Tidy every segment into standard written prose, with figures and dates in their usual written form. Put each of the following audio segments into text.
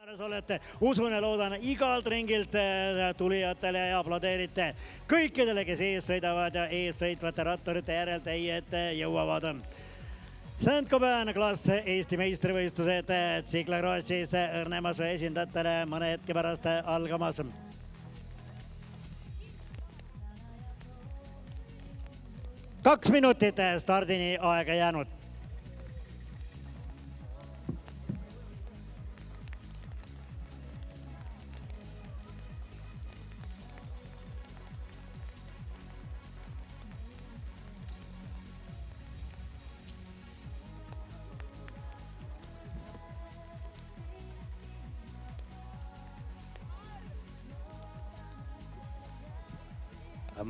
olete, usun ja loodan igalt ringilt tulijatele ja aplodeerite kõikidele, kes ees sõidavad ja ees sõitvate ratturite järel teie ette jõuavad. Saint-Gobain klass Eesti meistrivõistlused Tsikla-Krossis õrnemas esindajatele mõne hetke pärast algamas. Kaks minutit stardini aega jäänud.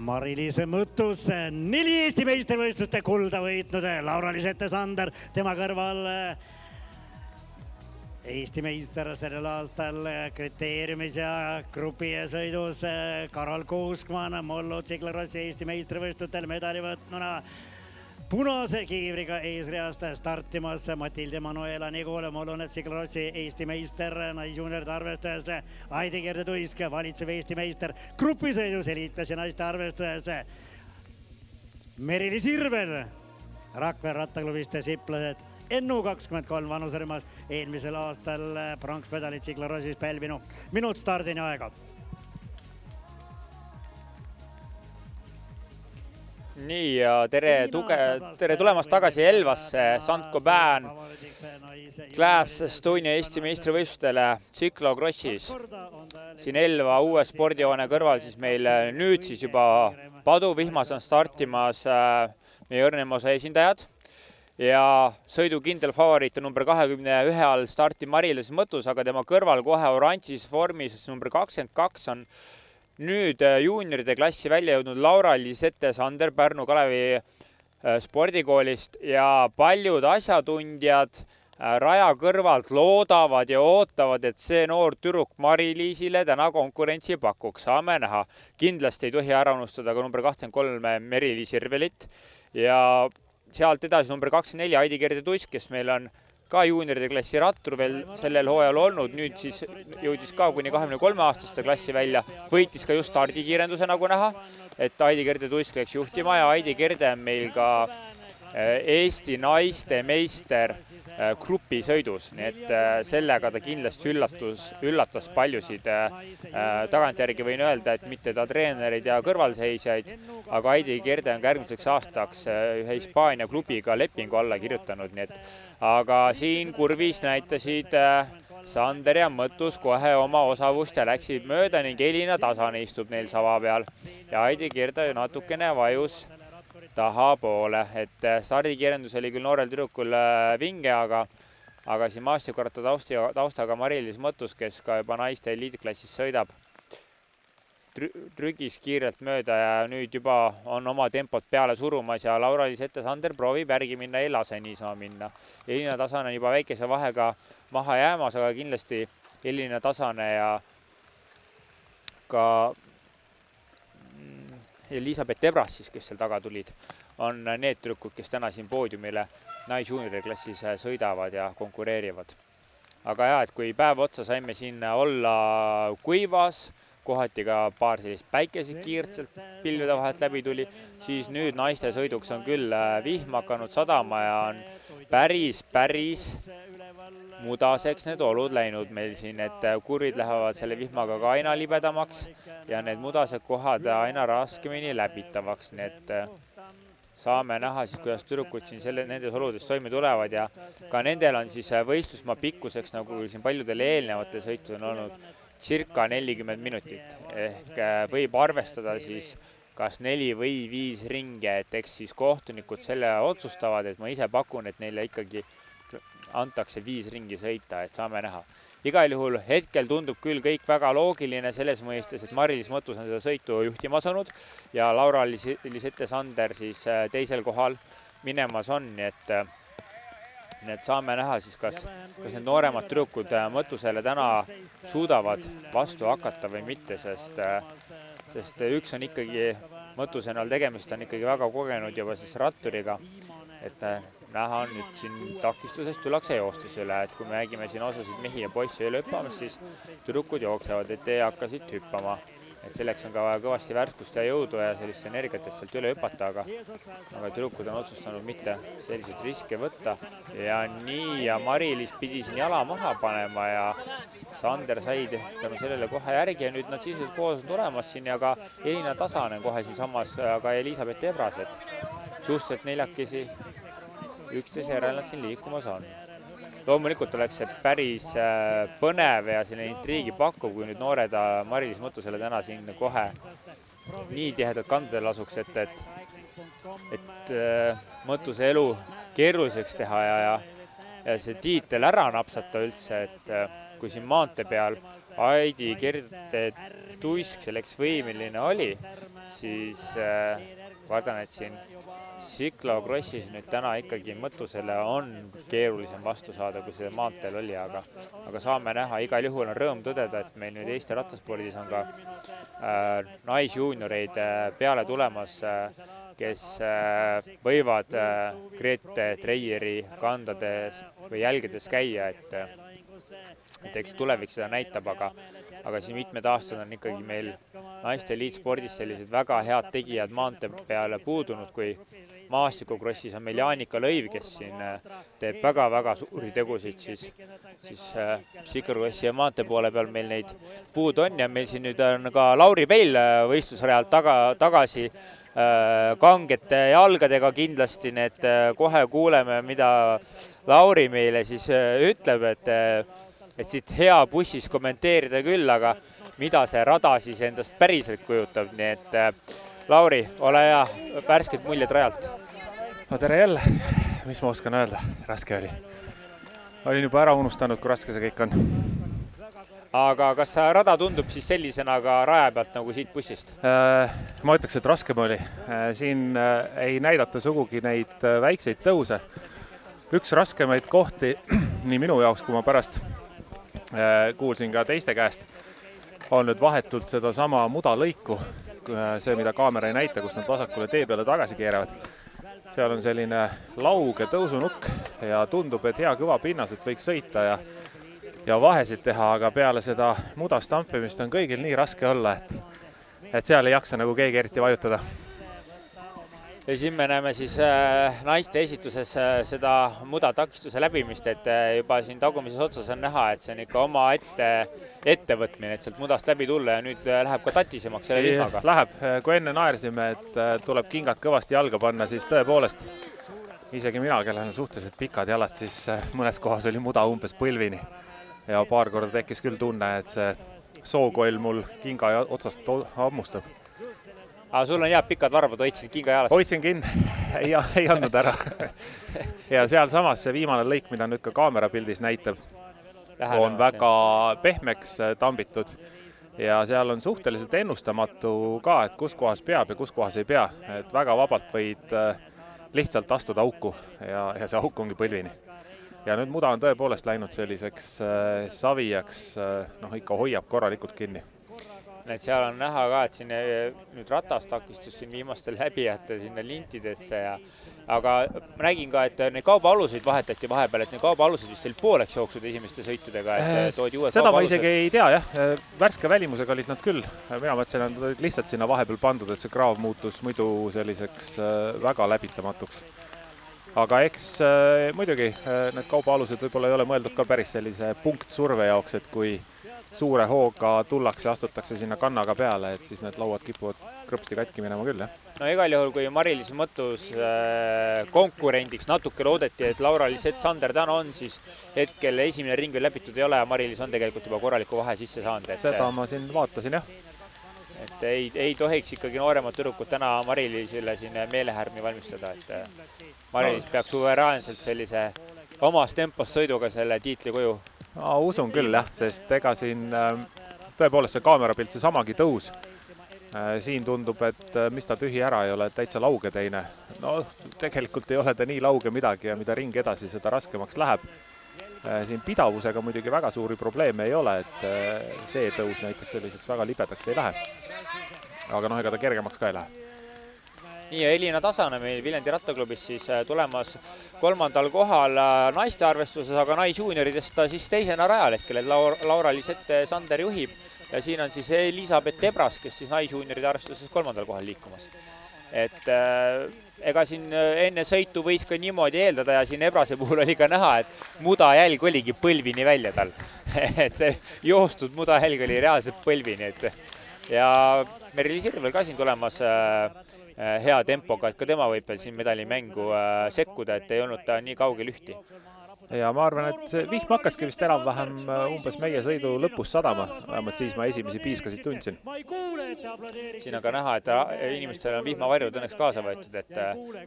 Mari-Liis Mõttus, 4 Eesti meistrivõistluste kulda võitnud, Laura-Liis Ette-Sander, tema kõrval Eesti meister sellel aastal kriteeriumis ja grupi sõidus Karol Kuuskmann, mullu Tsikla-Krossi Eesti meistrivõistlustel medali võtnuna. Punase kiivriga eesreast startimas Matilde Manuela Nigula, mullune Tsikla-Krossi Eesti meister, naisjuunioride arvestuses Aidi Gerde-Tuisk, valitsev Eesti meister, grupisõidus eliitklassi naiste arvestuses Meri-Liis Irvel, Rakvere rattaklubist Siplased, NU23 vanuserühmas eelmisel aastal pronksmedali Tsikla-Krossis pälvinu. Minut stardini aega. Nii ja tere tulemast tagasi Elvasse Saint-Gobain Class Estonia Eesti meistrivõistlustele Tsikla-Krossis. Siin Elva uue spordihoone kõrval siis meil nüüd siis juba paduvihmas on startimas meie õrnemosa esindajad ja sõidu kindel favoriit on number 21 all starti Mari-Liis Mõttus, aga tema kõrval kohe oranžis vormis number 22 on nüüd juunioride klassi välja jõudnud Laura-Liis Ette-Sander Pärnu Kalevi spordikoolist ja paljud asjatundjad raja kõrvalt loodavad ja ootavad, et see noor tüdruk Mari-Liisile täna konkurentsi pakuks. Saame näha. Kindlasti ei tohi ära unustada ka number 23 Meri-Liis Irvelit ja sealt edasi number 24 Aidi Gerde-Tuisk, kes meil on ka juunioride klassi rattur veel sellel hooajal olnud, nüüd siis jõudis ka kuni 23-aastaste klassi välja, võitis ka just stardikiirenduse nagu näha, et Aidi Gerde-Tuisk läks juhtima ja Aidi Gerde on meil ka Eesti naiste meister grupisõidus, nii et sellega ta kindlasti üllatas paljusid. Tagantjärgi võin öelda, et mitte ta treenerid ja kõrvalseisjaid, aga Aidi Gerde on järgmiseks aastaks ühe Hispaania klubiga lepingu alla kirjutanud, nii et aga siin kurvis näitasid Sander ja Mõttus kohe oma osavust ja läksid mööda ning Elina Tasane istub neil sava peal ja Aidi Gerde natukene vajus tahapoole, et stardikiirendus oli küll noorel tüdrukul vinge, aga siin maastikurattu taustaga Mari-Liis Mõttus, kes ka juba naiste eliitklassis sõidab, trügis kiirelt mööda ja nüüd juba on oma tempot peale surumas ja Laura-Liis Ette-Sander proovib järgi minna, ei lase niisama minna. Elina Tasane on juba väikese vahega maha jäämas, aga kindlasti Elina Tasane ja ka Elisabeth Ebras siis, kes seal taga tulid, on need tüdrukud, kes täna siin poodiumile naisjuunioride klassis sõidavad ja konkureerivad. Aga jah, et kui päev otsa saime siin olla kuivas, kohati ka paar sellist päikesid kiirtselt pilvede vahelt läbi tuli, siis nüüd naiste sõiduks on küll vihm hakanud sadama ja on päris mudaseks need olud läinud meil siin, et kurvid lähevad selle vihmaga ka aina libedamaks ja need mudased kohad aina raskemini läbitavaks, nii et saame näha siis, kuidas tüdrukud siin nendes oludes toime tulevad ja ka nendel on siis võistlusmaa pikkuseks, nagu siin paljudel eelnevatel sõitud on olnud, circa 40 minutit ehk võib arvestada siis kas 4 või 5 ringe, et eks siis kohtunikud selle otsustavad, et ma ise pakun, et neile ikkagi antakse 5 ringi sõita, et saame näha. Igal juhul hetkel tundub küll kõik väga loogiline selles mõistes, et Mari-Liis Mõttus on seda sõitu juhtimas olnud ja Laura-Liis Ette-Sander siis teisel kohal minemas on, nii et saame näha siis, kas need nooremad tüdrukud Mõttusele täna suudavad vastu hakata või mitte, sest üks on ikkagi Mõttuse näol tegemist on ikkagi väga kogenud juba siis ratturiga, et näha on nüüd siin takistusest tullakse joostes üle, et kui me nägime siin osasid mehi ja poissi üle hüppamas, siis tüdrukud jooksevad, et ei hakka siit hüppama. Et selleks on ka vaja kõvasti värskust ja jõudu ja sellist energiat, et sealt üle hüpata, aga tüdrukud on otsustanud mitte selliseid riske võtta. Ja nii, ja Mari-Liis pidi siin jala maha panema ja Sander sai tänu sellele kohe järgi ja nüüd nad sisuliselt koos on tulemas siin ja ka Elina Tasanen kohe siin samas, aga Elisabeth Ebras, et suhteliselt neljakesi üksteise järel nad siin liikumas on. Loomulikult oleks see päris põnev ja selline intriigi pakkuv, kui nüüd noored Mari-Liis Mõttusele täna siin kohe nii tihedalt kandadel asuks, et Mõttuse elu keeruliseks teha ja see tiitel ära napsata üldse, et kui siin maantee peal Aidi Kirde Tuisk selleks võimeline oli, siis kardan, et siin Cyclo-Crossis nüüd täna ikkagi Mõttusele on keerulisem vastu saada, kui see maanteel oli, aga saame näha, igal juhul on rõõm tõdeda, et meil nüüd Eesti rattaspordis on ka naisjuunioreid peale tulemas, kes võivad Grete Treieri kandades või jälgedes käia, et eks tulevik seda näitab, aga siin mitmed aastad on ikkagi meil naiste eliitspordis sellised väga head tegijad maantee peale puudunud, kui maastikukrossis on meil Jaanika Lõiv, kes siin teeb väga-väga suuri tegusid, siis Cyclo-crossi ja maantee poole peal meil neid puud on ja meil siin nüüd on ka Lauri Peil võistlusrealt tagasi kangete jalgadega kindlasti, need kohe kuuleme, mida Lauri meile siis ütleb, et siit hea bussis kommenteerida küll, aga mida see rada siis endast päriselt kujutab, nii et Lauri, ole hea, värsked muljed rajalt. No tere jälle, mis ma oskan öelda, raske oli. Olin juba ära unustanud, kui raske see kõik on. Aga kas rada tundub siis sellisena ka raja pealt nagu siit bussist? Ma ütleks, et raskem oli. Siin ei näidata sugugi neid väikseid tõuse. Üks raskemaid kohti, nii minu jaoks, kui ma pärast kuulsin ka teiste käest, on nüüd vahetult seda sama mudalõiku, see, mida kaamera ei näita, kus nad vasakule tee peale tagasi keeravad. Seal on selline lauge tõusunukk ja tundub, et hea kõva pinnas, et võiks sõita ja vahesid teha, aga peale seda muda stampimist on kõigil nii raske olla, et seal ei jaksa nagu keegi eriti vajutada. Ja siin me näeme siis naiste esituses seda muda takistuse läbimist, et juba siin tagumises otsas on näha, et see on ikka oma ettevõtmine, et sealt mudast läbi tulla ja nüüd läheb ka tatisemaks selle vihmaga. Läheb, kui enne naersime, et tuleb kingad kõvasti jalga panna, siis tõepoolest isegi mina, kellel on suhteliselt pikad jalad, siis mõnes kohas oli muda umbes põlvini ja paar korda tekkis küll tunne, et see sookoll mul kinga otsast hammustab. Aga sul on jääb pikad varbad, hoidsid kinga jalast? Hoidsin kinni, ei andnud ära. Ja seal samas see viimane lõik, mida nüüd ka kaamerapildis näitab, on väga pehmeks tambitud ja seal on suhteliselt ennustamatu ka, et kus kohas peab ja kus kohas ei pea. Et väga vabalt võid lihtsalt astuda auku ja see auk ongi põlvini. Ja nüüd muda on tõepoolest läinud selliseks savijaks, ikka hoiab korralikult kinni. Et seal on näha ka, et siin nüüd ratastakistus siin viimastel läbijate sinna lintidesse aga ma nägin ka, et need kaubaaluseid vahetati vahepeal, et need kaubaalused vist teil pooleks jooksud esimeste sõitudega, et toodi uued seda ma isegi ei tea, jah. Värske välimusega olid nad küll. Mina mõtlesin, et nad olid lihtsalt sinna vahepeal pandud, et see kraav muutus muidu selliseks väga läbitamatuks. Aga eks muidugi need kaubaalused võib-olla ei ole mõeldud ka päris sellise punktsurve jaoks, et kui suure hooga tullakse ja astutakse sinna kannaga peale, et siis need lauad kipuvad krõpsti katki minema küll, jah. No igal juhul, kui Mari-Liis Mõttus konkurendiks natuke loodeti, et Laura-Liis Sander täna on, siis hetkel esimene ring veel läbitud ei ole ja Mari-Liis on tegelikult juba korraliku vahe sisse saanud. Seda ma siin vaatasin, jah. Et ei tohiks ikkagi nooremad tüdrukud täna Mari-Liisile siin meelehärmi valmistada, et Mari-Liis peaks suveräänselt sellise omas tempos sõiduga selle tiitli koju. Ma usun küll, jah, sest ega siin tõepoolest see kaamerapilt, see samagi tõus. Siin tundub, et mis ta tühi ära ei ole, täitsa lauge teine. No tegelikult ei ole ta nii lauge midagi ja mida ring edasi, seda raskemaks läheb. Siin pidavusega muidugi väga suuri probleeme ei ole, et see tõus näiteks selliseks väga libedaks ei lähe. Aga ega ta kergemaks ka ei lähe. Nii ja Elina Tasane meil Viljandi rattaklubis siis tulemas 3. kohal naiste arvestuses, aga naisjuunioridest ta siis teisena rajal hetkel, et Laura-Lisette Sander juhib ja siin on siis Elisabeth Ebras, kes siis naisjuunioride arvestuses 3. kohal liikumas. Et ega siin enne sõitu võis ka niimoodi eeldada ja siin Ebrase puhul oli ka näha, et mudajälg oligi põlvini välja tal. Et see joostud mudajälg oli reaalselt põlvini. Ja Merili Sirvel ka siin tulemas hea tempoga, et ka tema võib veel siin medalimängu sekkuda, et ei olnud ta nii kaugel ühti. Ja ma arvan, et vihm hakkaski vist enam-vähem umbes meie sõidu lõpus sadama, vähemalt siis ma esimesi piiskasid tundsin. Siin on ka näha, et inimestel on vihmavarjud õnneks kaasa võetud, et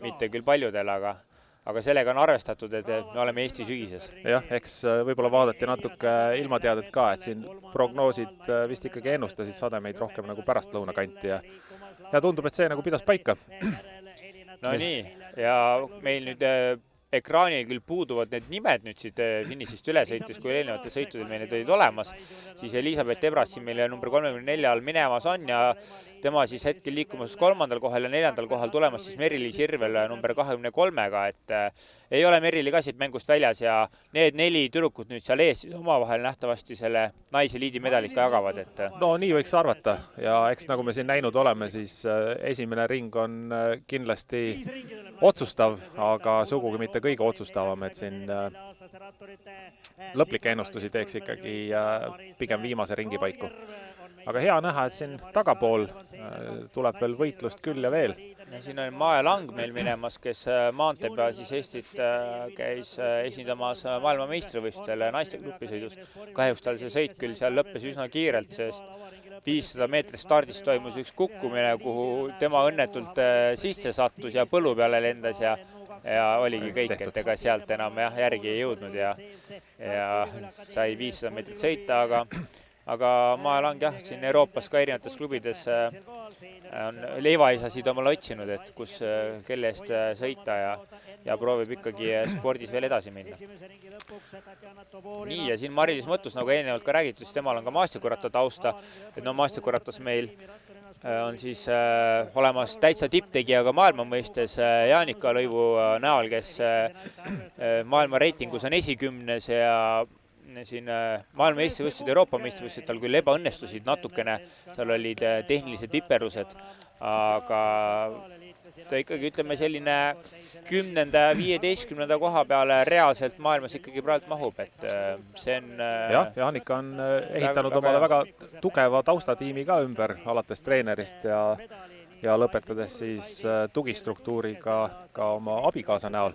mitte küll paljudel, aga sellega on arvestatud, et me oleme Eesti sügises. Jah, eks võib-olla vaadati natuke ilmateadet ka, et siin prognoosid vist ikkagi ennustasid sademeid rohkem nagu pärast lõunakanti ja tundub, et see nagu pidas paika. No nii, ja meil nüüd ekraanil küll puuduvad need nimed nüüd siit finišist üle sõites, kui eelnevatel sõitudel meil need olid olemas, siis Elisabeth Ebras siin meile number 34 all minemas on ja tema siis hetkel liikumas 3. kohal ja 4. kohal tulemas siis Merili Sirvel number 23-ga, et ei ole Merili ka siit mängust väljas ja need 4 tüdrukut nüüd seal ees siis omavahel nähtavasti selle naise liidi medalit ka jagavad. Et no nii võiks arvata ja eks nagu me siin näinud oleme, siis esimene ring on kindlasti otsustav, aga sugugi mitte kõige otsustavam, et siin lõplikke ennustusi teeks ikkagi pigem viimase ringi paiku. Aga hea näha, et siin tagapool tuleb veel võitlust küll ja veel. Ja siin on Maja Lang meil minemas, kes maantee peal siis Eestit käis esindamas maailma meistrivõistlustel naiste grupisõidus. Kahjuks tal see sõit küll seal lõppes üsna kiirelt, sest 500 meetrist stardist toimus üks kukkumine, kuhu tema õnnetult sisse sattus ja põllu peale lendas ja oligi kõik, et ega sealt enam järgi ei jõudnud ja sai 500 meetrit sõita, aga Maja Lang jah, siin Euroopas ka erinevates klubides on leivaisasid omale otsinud, et kus kelle eest sõita ja proovib ikkagi spordis veel edasi minna. Nii, ja siin Mari-Liis Mõttus, nagu eelnevalt ka räägitud, siis temal on ka maastikuratto tausta, et no maastikurattas meil on siis olemas täitsa tipptegija ka maailma mõistes Jaanika Lõivu näol, kes maailma reitingus on esikümnes ja siin maailma meistrivõistlused, Euroopa meistrivõistlused tal küll ebaõnnestusid natukene, seal olid tehnilised viperused, aga ta ikkagi ütleme selline 10. ja 15. koha peale reaalselt maailmas ikkagi praegu mahub, et see on... Jah, Jaanika on ehitanud omale väga tugeva taustatiimi ka ümber, alates treenerist ja lõpetades siis tugistruktuuriga ka oma abikaasa näol,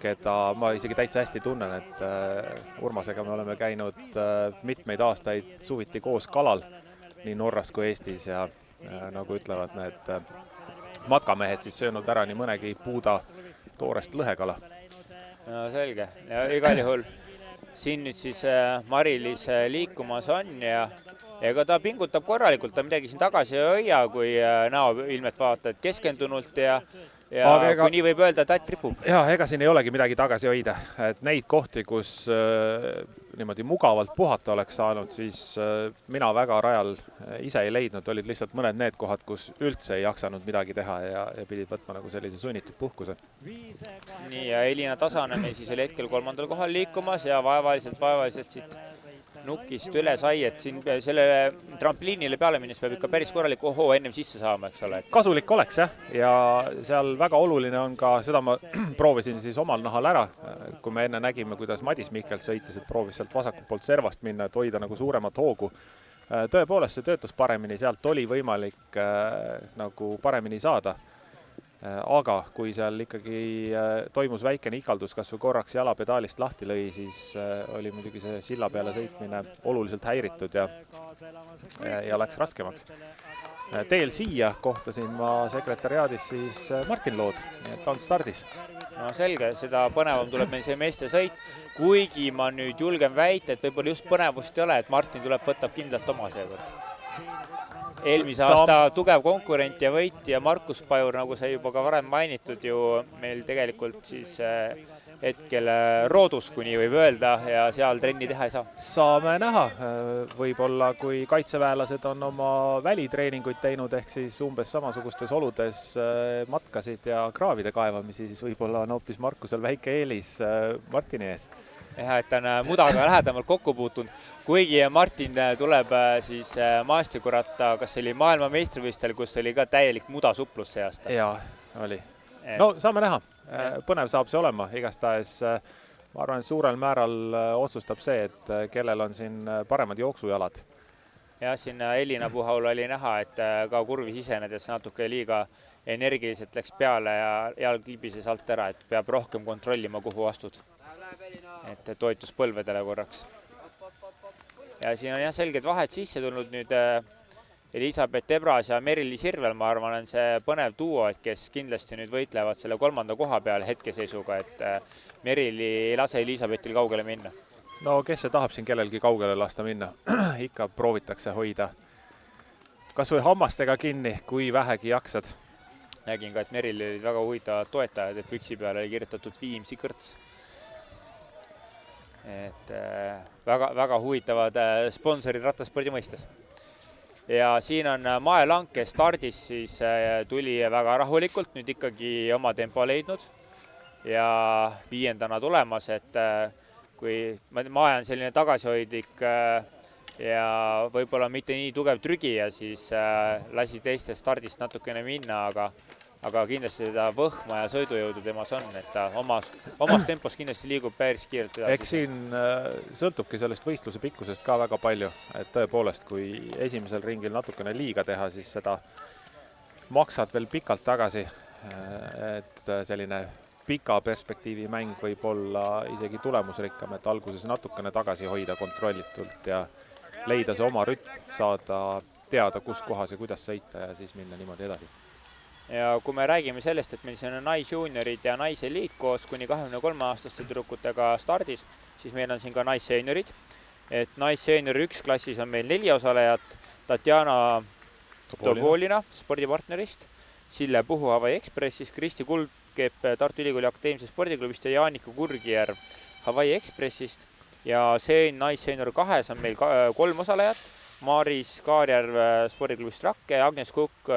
keda ma isegi täitsa hästi tunnen, et Urmasega me oleme käinud mitmeid aastaid suviti koos kalal, nii Norras kui Eestis ja nagu ütlevad need matkamehed siis söönud ära nii mõnegi puuda toorest lõhekala. No selge, ja igal juhul siin nüüd siis Mari-Liis liikumas on ja ega ta pingutab korralikult, ta midagi siin tagasi ei hoia, kui näo ilmet vaata, et keskendunult ja kui nii võib öelda, tatt ripub. Jaa, ega siin ei olegi midagi tagasi hoida. Et neid kohti, kus niimoodi mugavalt puhata oleks saanud, siis mina väga rajal ise ei leidnud. Olid lihtsalt mõned need kohad, kus üldse ei jaksanud midagi teha ja pidid võtma nagu sellise sunnitud puhkuse. Nii, ja Elina Tasane meil siis oli hetkel 3. kohal liikumas ja vaevaliselt siit nukist üle sai, et siin selle trampliinile peale minnes peab ikka päris korraliku ohoo ennem sisse saama, eks ole. Kasulik oleks jah, ja seal väga oluline on ka, seda ma proovisin siis omal nahal ära, kui me enne nägime, kuidas Madis Mihkels sõitis, et proovis sealt vasakult poolt servast minna, et hoida nagu suuremat hoogu. Tõepoolest see töötas paremini, sealt oli võimalik nagu paremini saada. Aga kui seal ikkagi toimus väikene ikaldus, kas või korraks jala pedaalist lahti lõi, siis oli muidugi see silla peale sõitmine oluliselt häiritud ja läks raskemaks. Teel siia kohtasin ma sekretariaadis siis Martin Lood, et on stardis. No selge, seda põnevam tuleb meil see meeste sõit, kuigi ma nüüd julgen väita, et võib-olla just põnevust ei ole, et Martin võtab kindlalt oma seekord. Eelmise aasta tugev konkurent ja võit ja Markus Pajur, nagu sai juba ka varem mainitud, ju meil tegelikult siis hetkel roodus, kui nii võib öelda, ja seal trenni teha ei saa. Saame näha. Võib-olla, kui kaitseväelased on oma välitreeninguid teinud, ehk siis umbes samasugustes oludes matkasid ja kraavide kaevamisi, siis võib-olla on hoopis Markusel väike eelis Martini ees. Et ta on mudaga lähedamalt kokku puutunud, kuigi Martin tuleb siis maastikuratta, kas oli maailma meistrivõistlustel, kus oli ka täielik mudasuplus see aasta. Jaa, oli. No saame näha. Põnev saab see olema. Igastahes ma arvan, et suurel määral otsustab see, et kellel on siin paremad jooksujalad. Ja siin Elina puhul oli näha, et ka kurvi sisenedes natuke liiga energiliselt läks peale ja jalg libises alt ära, et peab rohkem kontrollima, kuhu astud. Et toetus põlvedele korraks. Ja siin on jah selged vahed sisse tulnud nüüd Elisabeth Ebras ja Merili Sirvel, ma arvan, on see põnev duo, et kes kindlasti nüüd võitlevad selle 3. koha peal hetkeseisuga, et Merili ei lase Elisabethil kaugele minna. No kes see tahab siin kellelgi kaugele lasta minna? Ikka proovitakse hoida. Kas või hammastega kinni, kui vähegi jaksad? Nägin ka, et Merili olid väga huvitavad toetajad, et püksi peale oli kirjutatud Viimsi kõrts. Et väga huvitavad sponsorid rattaspordi mõistes. Ja siin on Mae Lang, kes stardis siis tuli väga rahulikult, nüüd ikkagi oma tempo leidnud ja 5. tulemas, et kui Mae on selline tagasihoidlik ja võib-olla mitte nii tugev trügija, siis lasi teiste stardist natukene minna, aga kindlasti seda võhma ja sõidujõudu temas on, et ta omas tempos kindlasti liigub päris kiirelt edasi. Eks siin sõltubki sellest võistluse pikkusest ka väga palju, et tõepoolest, kui esimesel ringil natukene liiga teha, siis seda maksad veel pikalt tagasi, et selline pika perspektiivi mäng võib olla isegi tulemusrikkam, et alguses natukene tagasi hoida kontrollitult ja leida see oma rütm, saada teada, kus kohas ja kuidas sõita ja siis minna niimoodi edasi. Ja kui me räägime sellest, et meil siin on naisjuuniorid ja naiseliit koos kuni 23-aastaste tüdrukutega stardis, siis meil on siin ka naisseniorid. Et naisseeniori 1 klassis on meil 4 osalejat, Tatjana Tobolina spordipartnerist, Sille Puhu Hawaii Expressist, Kristi Kuldkepp Tartu Ülikooli Akadeemse spordiklubist ja Jaanika Kurgijärv Hawaii Expressist. Ja see naisseeniori 2 on meil 3 osalejat, Maris Kaarjärv spordiklubist Rakke, Agnes Kukk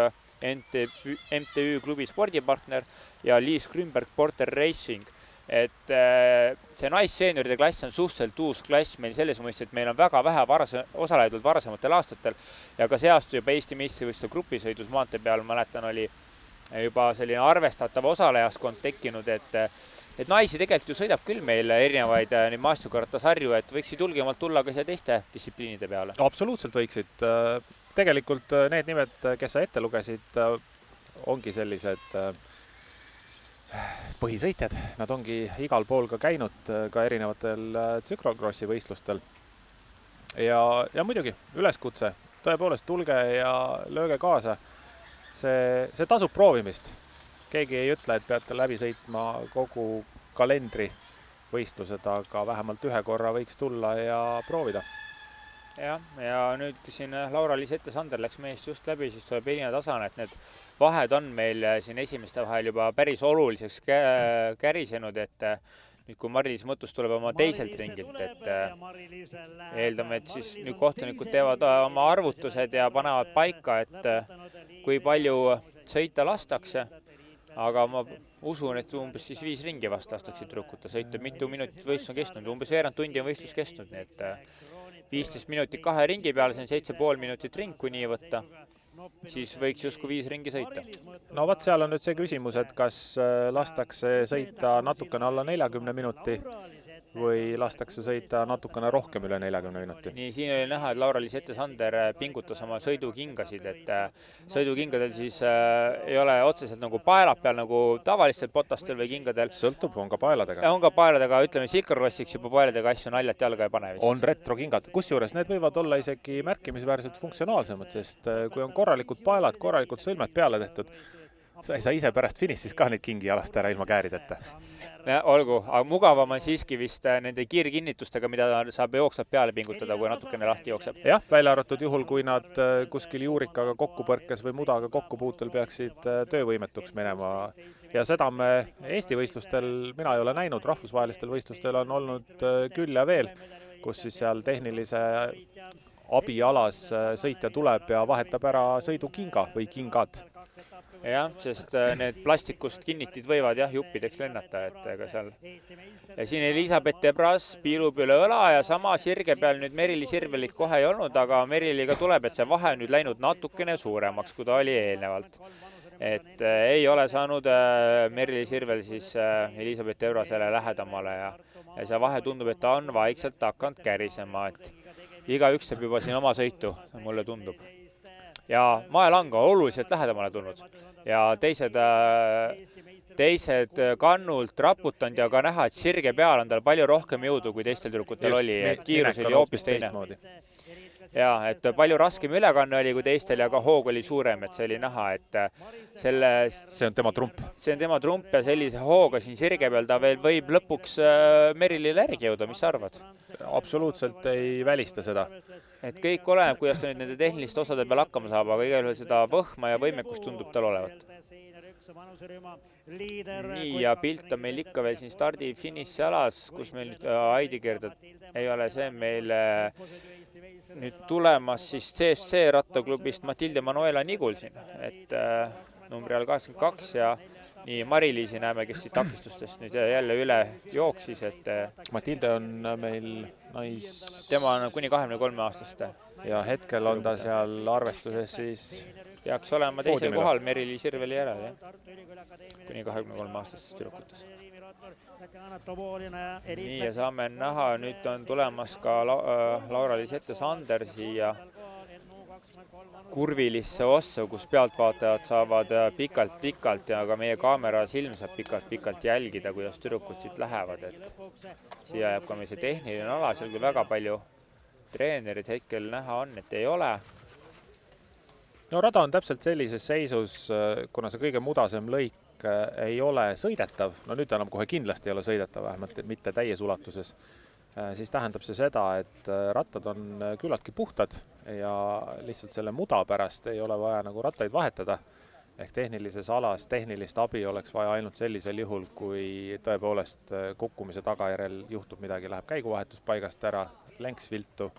MTÜ klubi spordipartner ja Liis Grünberg Porter Racing. Et see naisseenioride klass on suhteliselt uus klass meil selles mõistes, et meil on väga vähe osalejaid varasematel aastatel ja ka see aasta juba Eesti meistrivõistluse grupisõidus maantee peal, mäletan, oli juba selline arvestatav osalejaskond tekkinud, et naisi tegelikult ju sõidab küll meil erinevaid maastikurattasarju, et võiksid julgemalt tulla ka siia teiste distsipliinide peale. Absoluutselt võiksid. Tegelikult need nimed, kes sa ette lugesid, ongi sellised põhisõitjad. Nad ongi igal pool ka käinud ka erinevatel tsüklogrossi võistlustel. Ja muidugi üleskutse, tõepoolest tulge ja lööge kaasa. See tasub proovimist. Keegi ei ütle, et peate läbi sõitma kogu kalendri võistlused, aga vähemalt 1 korra võiks tulla ja proovida. Ja nüüd siin Laura-Liis Ette-Sander läks meest just läbi, siis tuleb Elina Tasane, et need vahed on meil siin esimeste vahel juba päris oluliseks kärisenud, et nüüd kui Mari-Liis Mõttus tuleb oma teiselt ringilt, et eeldame, et siis nüüd kohtunikud teevad oma arvutused ja panevad paika, et kui palju sõita lastakse, aga ma usun, et umbes siis 5 ringi vast lastakse trukkuta sõita, mitu minutit võistlus on kestnud, umbes veerand tundi on võistlus kestnud, nii et 15 minutit 2 ringi peale, see on 7,5 minutit ring, kui nii võtta, siis võiks justkui 5 ringi sõita. No vaat seal on nüüd see küsimus, et kas lastakse sõita natukene alla 40 minuti või lastakse sõita natukene rohkem üle 40 minuti. Nii, siin oli näha, et Laura-Liis Ette-Sander pingutas oma sõidukingasid, et sõidukingadel siis ei ole otseselt nagu paelad peal nagu tavalistel potastel või kingadel. Sõltub, on ka paeladega. On ka paeladega, ütleme Cyclocrossiks juba paeladega asju naljalt jalga ei pane vist. On retrokingad, kusjuures need võivad olla isegi märkimisväärselt funktsionaalsemad, sest kui on korralikud paelad, korralikud sõlmed peale tehtud, sa ei saa ise pärast finišis ka neid kingi jalast ära ilma käärideta. Olgu, aga mugavam on siiski vist nende kiirkinnitustega, mida saab jooksvalt peale pingutada, kui natukene lahti jookseb. Jah, välja arvatud juhul, kui nad kuskil juurikaga kokkupõrkes või mudaga kokkupuutel peaksid töövõimetuks minema. Ja seda me Eesti võistlustel, mina ei ole näinud, rahvusvahelistel võistlustel on olnud küll ja veel, kus siis seal tehnilise abialas sõitja tuleb ja vahetab ära sõidukinga või kingad. Jah, sest need plastikust kinnitid võivad juppideks lennata, et ega seal. Ja siin Elisabeth Debras piilub üle õla ja sama sirge peal nüüd Merili Sirvelit kohe ei olnud, aga Meriliga tuleb, et see vahe on nüüd läinud natukene suuremaks, kui ta oli eelnevalt. Et ei ole saanud Merili Sirvel siis Elisabeth Debrasele lähedamale ja see vahe tundub, et ta on vaikselt hakanud kärisema, et igaüks teeb juba siin oma sõitu, mulle tundub. Ja Maelang on oluliselt lähedamale tulnud ja teised kannult raputanud ja ka näha, et sirge peal on tal palju rohkem jõudu, kui teistel tüdrukutel oli, et kiirus oli hoopis teine. Ja, et palju raskem ülekanne oli kui teistel ja ka hoog oli suurem, et see oli näha, et see on tema trump. See on tema trump ja sellise hooga siin sirge peal ta veel võib lõpuks Merilile järgi jõuda, mis sa arvad? Absoluutselt ei välista seda. Et kõik oleneb, kuidas ta nüüd nende tehniliste osade peal hakkama saab, aga igal juhul seda võhma ja võimekust tundub tal olevat. Nii, ja pilt on meil ikka veel siin stardi finiši alas, kus meil nüüd Heidi Gerdad ei ole see meil nüüd tulemas siis CSC rattaklubist Matilde Manuela Nigul siin, et numbri all 82 ja nii Mari-Liisi näeme, kes siit takistustest nüüd jälle üle jooksis, et Matilde on meil tema on kuni 23 aastast. Ja hetkel on ta seal arvestuses siis peaks olema teisel kohal Merili Sirveli järel, kuni 23 aastastest tüdrukutes. Nii, ja saame näha, nüüd on tulemas ka Laura-Liis Ette-Sander siia kurvilisse ossa, kus pealtvaatajad saavad pikalt ja ka meie kaamera silm saab pikalt jälgida, kuidas tüdrukud siit lähevad, et siia jääb ka meil see tehniline ala, seal kui väga palju treenerid hetkel näha on, et ei ole. No rada on täpselt sellises seisus, kuna see kõige mudasem lõik ei ole sõidetav, no nüüd enam kohe kindlasti ei ole sõidetav, vähemalt mitte täies ulatuses, siis tähendab see seda, et rattad on küllaltki puhtad ja lihtsalt selle muda pärast ei ole vaja nagu rattaid vahetada. Ehk tehnilises alas tehnilist abi oleks vaja ainult sellisel juhul, kui tõepoolest kukkumise tagajärjel juhtub midagi, läheb käiguvahetus paigast ära, länks viltu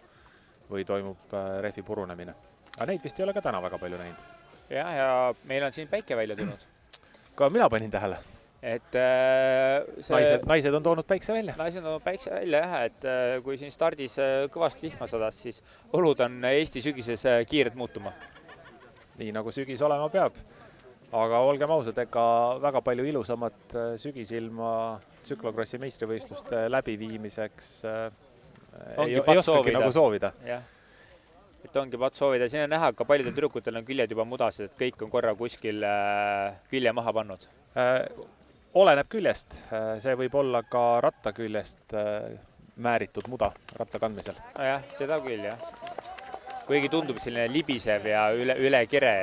või toimub rehvi purunemine. Aga neid vist ei ole ka täna väga palju näinud. Ja meil on siin päike välja tulnud. Ka mina panin tähele. Et naised on toonud päikse välja. Naised on toonud päikse välja, et kui siin stardis kõvasti vihma sadas, siis olud on Eesti sügises kiired muutuma. Nii nagu sügis olema peab. Aga olgem ausad, ega väga palju ilusamat sügisilma tsüklokrossi meistrivõistluste läbiviimiseks ei oskagi nagu soovida. Jah. Et ongi pat soovida. Siin on näha, ka paljudel tüdrukutel on küljed juba mudased, et kõik on korra kuskil külje maha pannud. Oleneb küljest. See võib olla ka ratta küljest määritud muda ratta kandmisel. Jah, seda küll, jah. Kuigi tundub selline libisev ja üle kire,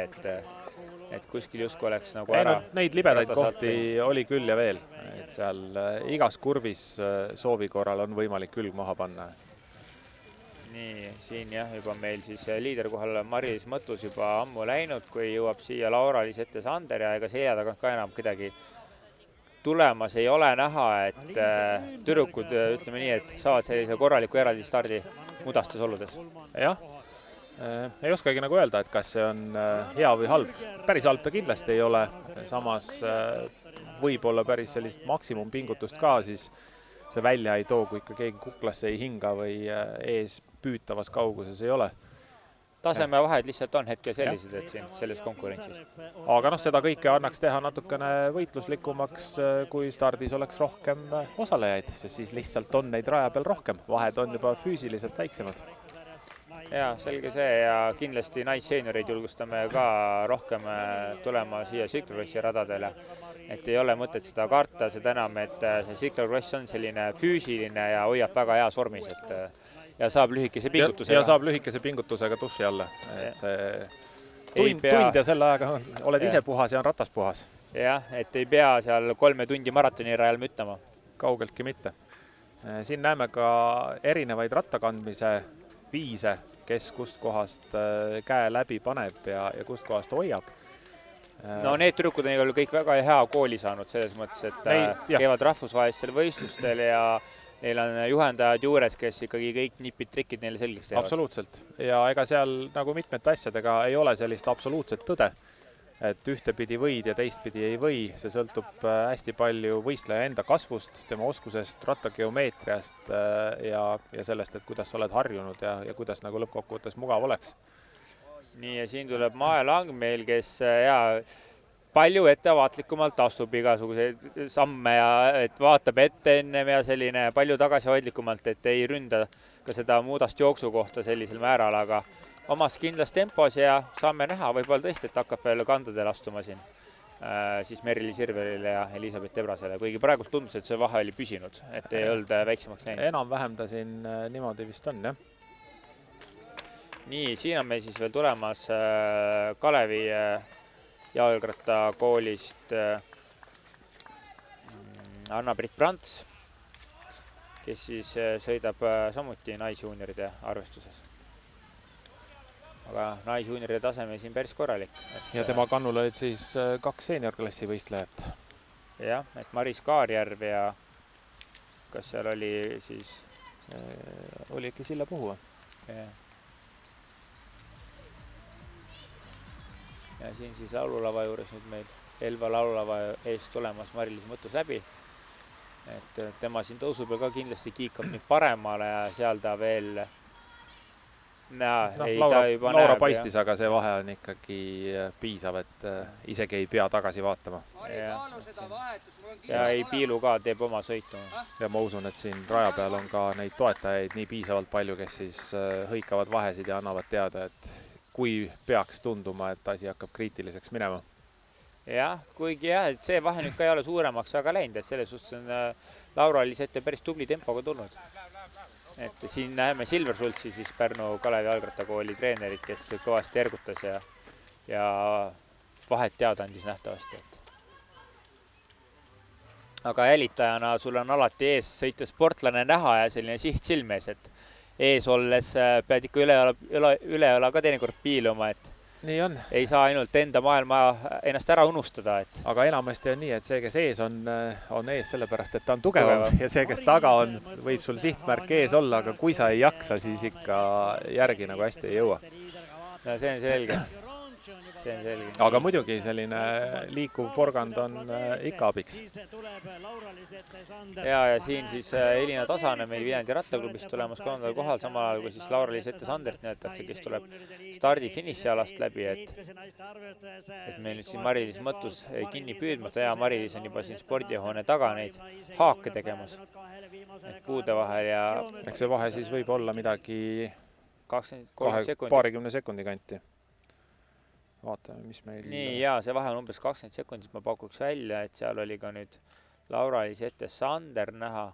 et kuskil justkui oleks nagu ära. Neid libedaid kohti oli küll ja veel. Et seal igas kurvis soovi korral on võimalik külg maha panna. Nii, siin juba meil siis liiderkohal Mari-Liis Mõttus juba ammu läinud, kui jõuab siia Laura-Liis Ette-Sander ja ega selja tagant ka enam kedagi tulemas ei ole näha, et tüdrukud, ütleme nii, et saavad sellise korraliku eraldi stardi mudastes oludes. Jah, ei oskagi nagu öelda, et kas see on hea või halb. Päris halb ta kindlasti ei ole, samas võib-olla päris sellist maksimumpingutust ka, siis see välja ei too, kui ikka keegi kuklasse ei hinga või ees püütavas kauguses ei ole. Taseme vahed lihtsalt on hetkel sellised, et siin selles konkurentsis. Aga seda kõike annaks teha natukene võitluslikumaks, kui stardis oleks rohkem osalejaid, sest siis lihtsalt on neid raja peal rohkem. Vahed on juba füüsiliselt väiksemad. Ja, selge see ja kindlasti naisseenioreid julgustame ka rohkem tulema siia tsüklokrossi radadele. Et ei ole mõtet seda karta, seda enam, et see tsüklokross on selline füüsiline ja hoiab väga heas vormis, et ja saab lühikese pingutusega. Ja saab lühikese pingutusega duši alla. Et see tund ja selle ajaga oled ise puhas ja on ratas puhas. Jah, et ei pea seal 3 tundi maratoni rajal müttama. Kaugeltki mitte. Siin näeme ka erinevaid rattakandmise viise, kes kust kohast käe läbi paneb ja kust kohast hoiab. No need tüdrukud on kõik väga hea kooli saanud selles mõttes, et käivad rahvusvahelistel võistlustel ja neil on juhendajad juures, kes ikkagi kõik nipid-trikid neile selgeks teevad. Absoluutselt. Ja ega seal nagu mitmete asjadega ei ole sellist absoluutset tõde, et ühtepidi võid ja teistpidi ei või. See sõltub hästi palju võistleja enda kasvust, tema oskusest, rattageomeetriast ja sellest, et kuidas sa oled harjunud ja kuidas nagu lõppkokkuvõttes mugav oleks. Nii, ja siin tuleb Maelang meil, kes palju ettevaatlikumalt astub igasuguseid samme ja et vaatab ette ennem ja selline palju tagasihoidlikumalt, et ei ründa ka seda muudast jooksu kohta sellisel määral, aga omas kindlas tempos ja saame näha võib-olla tõesti, et hakkab veel kandadel astuma siin siis Merili Sirvelile ja Elisabeth Tebrasele, kuigi praegult tundus, et see vahe oli püsinud, et ei olnud väiksemaks läinud. Enam-vähem ta siin niimoodi vist on, jah. Nii, siin on meil siis veel tulemas Kalevi jalgrattakoolist Anna-Britt Prants, kes siis sõidab samuti naisjuunioride arvestuses. Aga naisjuunioride taseme siin päris korralik. Ja tema kannul olid siis 2 seeniorklassi võistlejat. Jah, et Maris Kaarjärv ja kas seal oli siis... Oli ikka Silla Puhu. Ja siin siis laululava juures nüüd meil Elva laululava eest tulemas Mari-Liis Mõttus läbi. Et tema siin tõusu peal ka kindlasti kiikab nüüd paremale ja seal ta veel Laura paistis, aga see vahe on ikkagi piisav, et isegi ei pea tagasi vaatama. Ja ei piilu ka, teeb oma sõitu. Ja ma usun, et siin raja peal on ka neid toetajaid nii piisavalt palju, kes siis hõikavad vahesid ja annavad teada, et kui peaks tunduma, et asi hakkab kriitiliseks minema. Jah, kuigi et see vahe nüüd ka ei ole suuremaks väga läinud, et selles suhtes on Laura-Liis ette päris tubli tempoga tulnud. Et siin näeme Silversultsi, siis Pärnu Kalevi jalgrattakooli treenerit, kes kõvasti ergutas ja vahet teada andis nähtavasti. Aga jälitajana sul on alati ees sõita sportlane näha ja selline siht silmes, et ees olles pead ikka üle õla ka teinekord piiluma, et nii on. Ei saa ainult enda maailma ennast ära unustada. Et... Aga enamasti on nii, et see, kes ees on ees sellepärast, et ta on tugevam ja see, kes taga on, võib sul sihtmärk ees olla, aga kui sa ei jaksa, siis ikka järgi nagu hästi ei jõua. No see on selge. Aga muidugi selline liikuv porgand on ikka abiks. Ja siin siis Elina Tasane meil Viljandi rattaklubist tulemas 3. kohal, samal ajal kui siis Laura-Liis Ette-Sandert näetakse, kes tuleb stardi-finissialast läbi, et meil nüüd siin Mari-Liis Mõttus kinni püüdmata ja Mari-Liis on juba siin spordihoone taga neid haake tegemas puude vahel ja... Eks see vahe siis võib olla midagi 23 sekundi. Paarikümne sekundi kanti. Vaatame, mis meil... Nii, jaa, see vahe on umbes 20 sekundit, ma pakuks välja, et seal oli ka nüüd Laura-Liis Ette-Sander näha.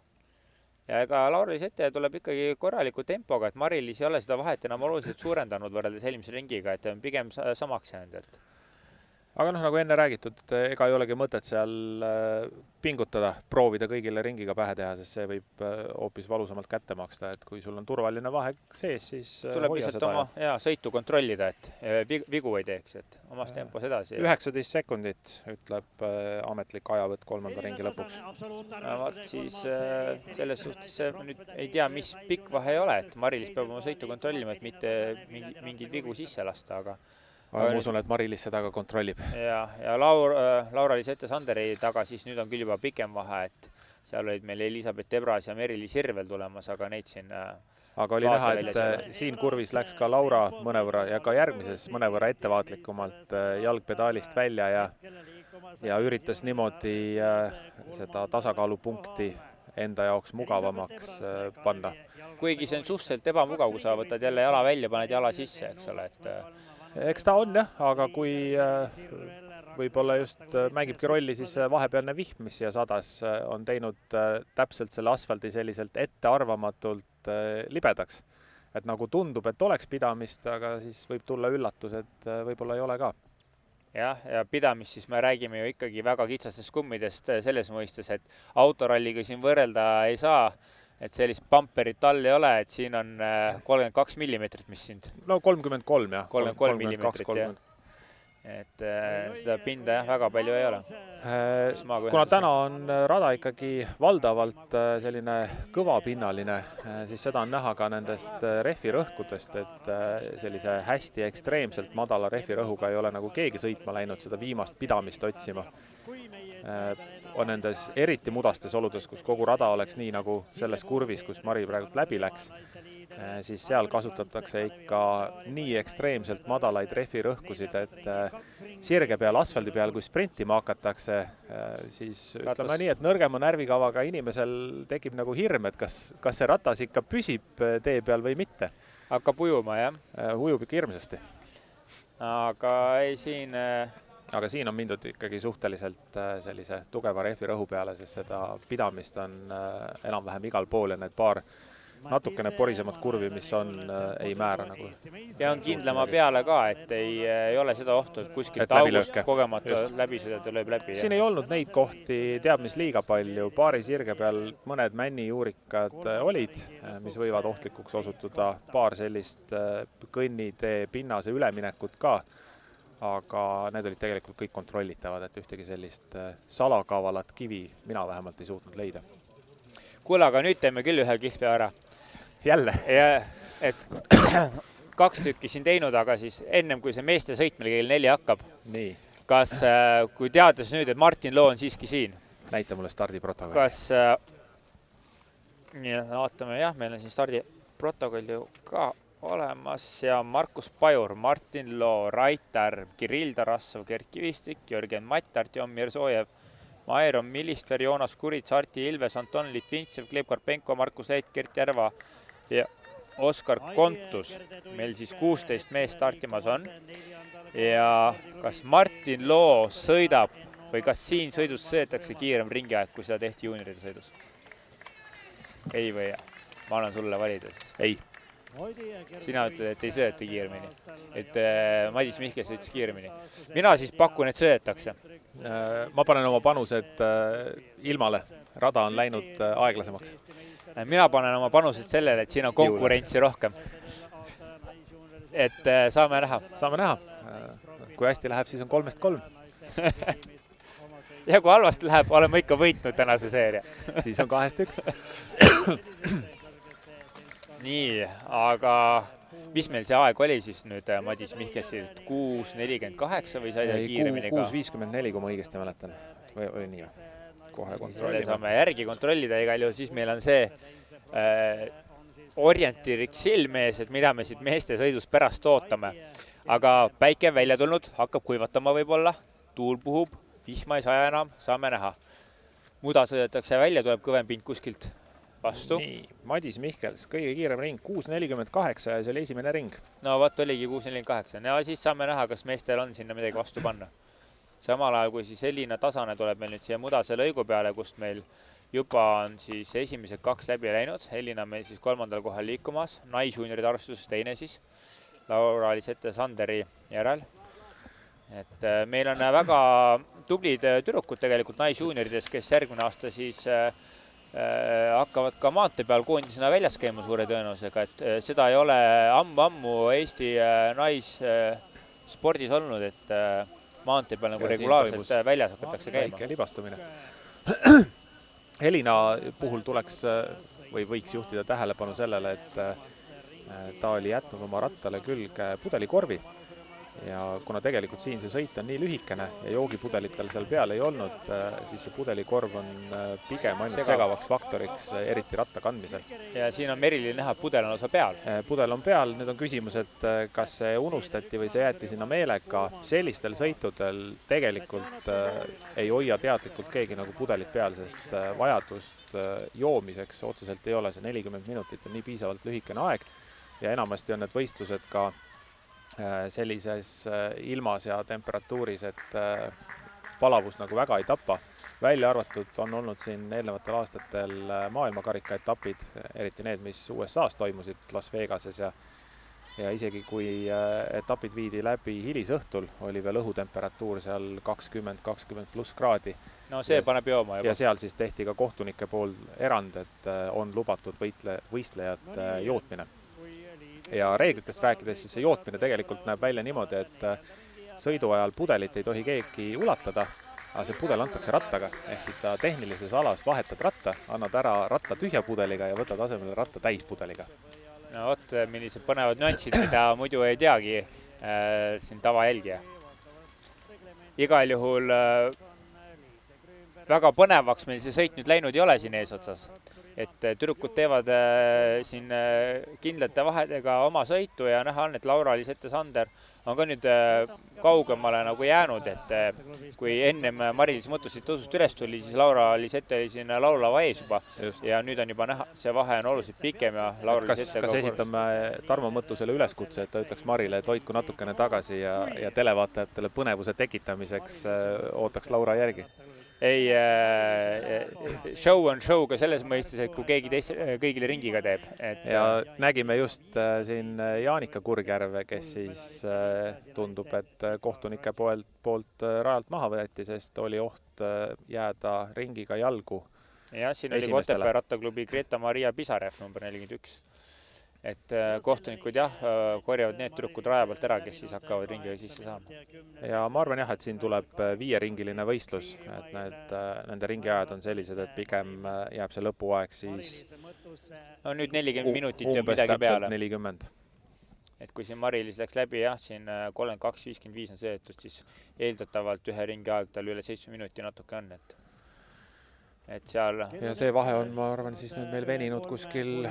Ja ega Laura-Liis Ette tuleb ikkagi korraliku tempoga, et Mari-Liis ei ole seda vahet enam oluliselt suurendanud võrreldes eelmise ringiga, et on pigem samaks jäänud, et... Aga nagu enne räägitud, ega ei olegi mõtet seal pingutada, proovida kõigile ringiga pähe teha, sest see võib hoopis valusamalt kätte maksta, et kui sul on turvaline vahe sees, siis tuleb lihtsalt oma sõitu kontrollida, et vigu ei teeks, et omas tempos edasi. 19 sekundit ütleb ametlik ajavõtt 3. ringi lõpuks. Siis selles suhtes nüüd ei tea, mis pikk vahe ei ole, et Mari-Liis peab oma sõitu kontrollima, et mitte mingid vigu sisse lasta, aga ma usun, et Mari-Liis seda ka kontrollib. Ja Laura-Liis Ette-Sanderi taga siis nüüd on küll juba pikem vahe, et seal olid meil Elisabeth Tebras ja Merili Sirvel tulemas, aga neid siin... Aga oli näha, et siin kurvis läks ka Laura mõnevõrra ja ka järgmises mõnevõrra ettevaatlikumalt jalgpedaalist välja ja üritas niimoodi seda tasakaalupunkti enda jaoks mugavamaks panna. Kuigi see on suhteliselt ebamugav, kui sa võtad jälle jala välja, paned jala sisse, eks ole, et... Eks ta on jah, aga kui võib-olla just mängibki rolli, siis vahepealne vihm, mis siia sadas, on teinud täpselt selle asfaldi selliselt ettearvamatult libedaks. et nagu tundub, et oleks pidamist, aga siis võib tulla üllatus, et võib-olla ei ole ka. Jah, ja pidamist siis me räägime ju ikkagi väga kitsastest kummidest selles mõistes, et autoralliga siin võrrelda ei saa, et sellist pamperit all ei ole, et siin on 32 millimeetrit, mis sind? No 33, jah. 33 millimeetrit, jah. Et seda pinda jah, väga palju ei ole. Kuna täna on rada ikkagi valdavalt selline kõvapinnaline, siis seda on näha ka nendest rehvirõhkudest, et sellise hästi ekstreemselt madala rehvirõhuga ei ole nagu keegi sõitma läinud seda viimast pidamist otsima. On nendes eriti mudastes oludes, kus kogu rada oleks nii nagu selles kurvis, kus Mari praegu läbi läks, siis seal kasutatakse ikka nii ekstreemselt madalaid rehvirõhkusid, et sirge peal, asfaldi peal, kui sprintima hakatakse, siis ütleme nii, et nõrgema närvikavaga inimesel tekib nagu hirm, et kas see ratas ikka püsib tee peal või mitte. Hakkab ujuma, jah? Ujub ikka hirmsasti. Aga ei siin... Aga siin on mindud ikkagi suhteliselt sellise tugeva rehvirõhu peale, sest seda pidamist on enam-vähem igal pool ja need paar natukene porisemat kurvi, mis on, ei määra nagu. Ja on kindlama peale ka, et ei ole seda ohtu, et kuskilt august kogemata läbi sõidata lööb läbi. Siin ei olnud neid kohti teab mis liiga palju. Paari sirge peal mõned männijuurikad olid, mis võivad ohtlikuks osutuda. Paar sellist kõnnitee pinnase üleminekut ka. Aga need olid tegelikult kõik kontrollitavad, et ühtegi sellist salakavalat kivi mina vähemalt ei suutnud leida. Kuule, aga nüüd teeme küll ühe kihve ära. Jälle? Et 2 tükki siin teinud, aga siis ennem kui see meeste sõitmine kell 4 hakkab. Nii. Kas, kui teades nüüd, et Martin Loo on siiski siin? Näita mulle stardiprotokoll. Kas, vaatame jah, meil on siin stardiprotokoll ju ka olemas ja Markus Pajur, Martin Loo, Raitar, Kirill Tarassov, Gert Kivistik, Jörgen Mattar, Tjom Mirsojev, Mairon Milistver, Joonas Kurits, Arti Ilves, Anton Litvintsev, Gleb Karpenko, Markus Leit, Gert Järva ja Oskar Kontus. Meil siis 16 mees startimas on. Ja kas Martin Loo sõidab või kas siin sõidus sõidetakse kiirem ringiaeg, kui seda tehti juunioride sõidus? Ei või? Ma annan sulle valida siis. Ei. Sina ütled, et ei sõideta kiiremini. Et Madis Mihkel sõitis kiiremini. Mina siis pakun, et sõidetakse. Ma panen oma panused ilmale. Rada on läinud aeglasemaks. Mina panen oma panused sellele, et siin on konkurentsi rohkem. Et saame näha. Saame näha. Kui hästi läheb, siis on 3-3. Ja kui halvasti läheb, oleme ikka võitnud tänase seeria. Siis on 2-1. Nii, aga mis meil see aeg oli siis nüüd Madis Mihkelsilt? 6.48 või said kiiremini ka? 6.54, kui ma õigesti mäletan. Või nii? Kohe kontrollime. Selle saame järgi kontrollida igal juhul. Siis meil on see orientiiriks silmees, et mida me siit meeste sõidus pärast ootame. Aga päike välja tulnud, hakkab kuivatama võib-olla, tuul puhub, vihma ei saja enam, saame näha. Muda sõidetakse välja, tuleb kõvem pind kuskilt vastu. Nii, Madis Mihkels, kõige kiirem ring, 6.48 ja see oli esimene ring. No vaat oligi 6.48. Ja siis saame näha, kas meestel on sinna midagi vastu panna. Samal ajal, kui siis Elina Tasane tuleb meil nüüd siia mudase lõigu peale, kust meil juba on siis esimesed 2 läbi läinud. Elina meil siis 3. kohal liikumas, naisjuunioride arvestuses teine siis, Laura-Lisette Sanderi järel. Et meil on väga tublid tüdrukud tegelikult naisjuuniorides, kes järgmine aasta siis hakkavad ka maantee peal koondisena väljas käima suure tõenäosusega, et seda ei ole ammu Eesti naisspordis olnud, et maantee peal nagu regulaarselt väljas hakatakse käima. Väike libastumine. Elina puhul tuleks või võiks juhtida tähelepanu sellele, et ta oli jätnud oma rattale külge pudelikorvi. Ja kuna tegelikult siin see sõit on nii lühikene ja joogipudelitel seal peal ei olnud, siis see pudelikorv on pigem ainult segavaks faktoriks, eriti ratta kandmisel. Ja siin on Merilil näha, pudel on osa peal. Pudel on peal, nüüd on küsimus, et kas see unustati või see jäeti sinna meelega. Sellistel sõitudel tegelikult ei hoia teadlikult keegi nagu pudelit peal, sest vajadust joomiseks otseselt ei ole. See 40 minutit on nii piisavalt lühikene aeg ja enamasti on need võistlused ka sellises ilmas ja temperatuuris, et palavus nagu väga ei tapa. välja arvatud on olnud siin eelnevatel aastatel maailmakarika etapid, eriti need, mis USA-s toimusid Las Vegases ja isegi kui etapid viidi läbi hilisõhtul, oli veel õhutemperatuur seal 20 pluss kraadi. No see paneb jooma juba. Ja seal siis tehti ka kohtunike pool erand, et on lubatud võistlejad jootmine. Ja reeglitest rääkides siis see jootmine tegelikult näeb välja niimoodi, et sõidu ajal pudelit ei tohi keegi ulatada, aga see pudel antakse rattaga. Ehk siis sa tehnilises alas vahetad ratta, annad ära ratta tühja pudeliga ja võtad asemele ratta täispudeliga. No vot, millised põnevad nüansid, mida muidu ei teagi siin tavajälgija. Igal juhul väga põnevaks meil see sõit nüüd läinud ei ole siin eesotsas. Et tüdrukud teevad siin kindlate vahedega oma sõitu ja näha on, et Laura-Lisette Sander on ka nüüd kaugemale nagu jäänud, et kui ennem Mari-Liis Mõttusid tõusust üles tuli, siis Laura-Lisette oli siin laulava ees juba. Just. Ja nüüd on juba näha, see vahe on oluliselt pikem ja Laura-Lisette kas esitame Tarmo Mõttusele üleskutse, et ta ütleks Marile, et hoidku natukene tagasi ja televaatajatele põnevuse tekitamiseks ootaks Laura järgi? Ei, show on show ka selles mõistes, et kui keegi kõigile ringiga teeb. Ja nägime just siin Jaanika Kurgjärve, kes siis tundub, et kohtunike poolt rajalt maha võeti, sest oli oht jääda ringiga jalgu esimestele. Ja siin oli Otepää rattaklubi Greta Maria Pisarev, number 41. Et kohtunikud korjavad need tüdrukud raja pealt ära, kes siis hakkavad ringiga sisse saama. Ja ma arvan et siin tuleb 5-ringiline võistlus, et nende ringiajad on sellised, et pigem jääb see lõpuaeg siis no nüüd 40 minutit ja midagi peale. 40. Et kui siin Mari-Liis läks läbi, siin 32-55 on see, et siis eeldatavalt ühe ringi aeg tal üle 7 minuti natuke on, et seal... Ja see vahe on, ma arvan, siis nüüd meil veninud kuskil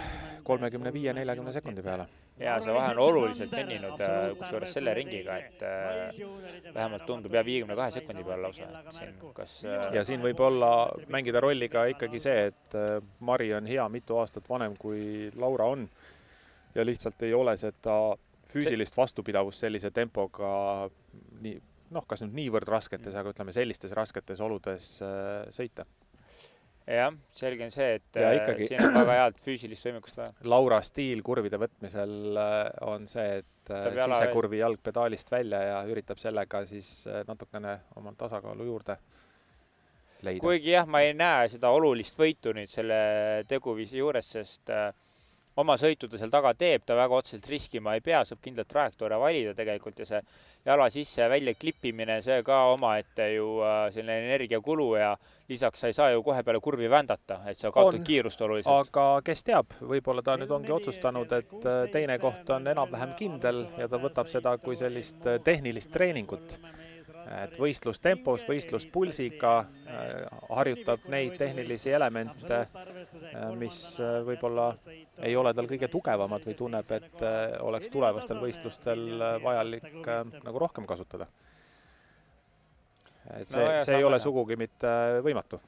35-40 sekundi peale. Ja see vahe on oluliselt veninud kusjuures selle ringiga, et vähemalt tundub 52 sekundi peale lausa. Ja siin võib olla mängida rolliga ikkagi see, et Mari on hea mitu aastat vanem kui Laura on ja lihtsalt ei ole seda füüsilist vastupidavust sellise tempoga kas nüüd niivõrd rasketes, aga ütleme sellistes rasketes oludes sõita. Jah, selge on see, et siin on väga head füüsilist võimekust vaja. Laura stiil kurvide võtmisel on see, et sisekurvi jalg pedaalist välja ja üritab sellega siis natukene oma tasakaalu juurde leida. Kuigi ma ei näe seda olulist võitu nüüd selle teguviisi juures, sest oma sõituda seal taga teeb, ta väga otseselt riskima ei pea, saab kindlalt trajektoore valida tegelikult ja see jala sisse ja välja klippimine, see ka omaette ju selline energiakulu ja lisaks sa ei saa ju kohe peale kurvi vändata, et sa kaotad kiirust oluliselt. Aga kes teab, võib-olla ta nüüd ongi otsustanud, et teine koht on enam-vähem kindel ja ta võtab seda kui sellist tehnilist treeningut. Et võistlustempos, võistluspulsiga harjutab neid tehnilisi elemente, mis võib-olla ei ole tal kõige tugevamad või tunneb, et oleks tulevastel võistlustel vajalik nagu rohkem kasutada. Et see ei ole sugugi mitte võimatu.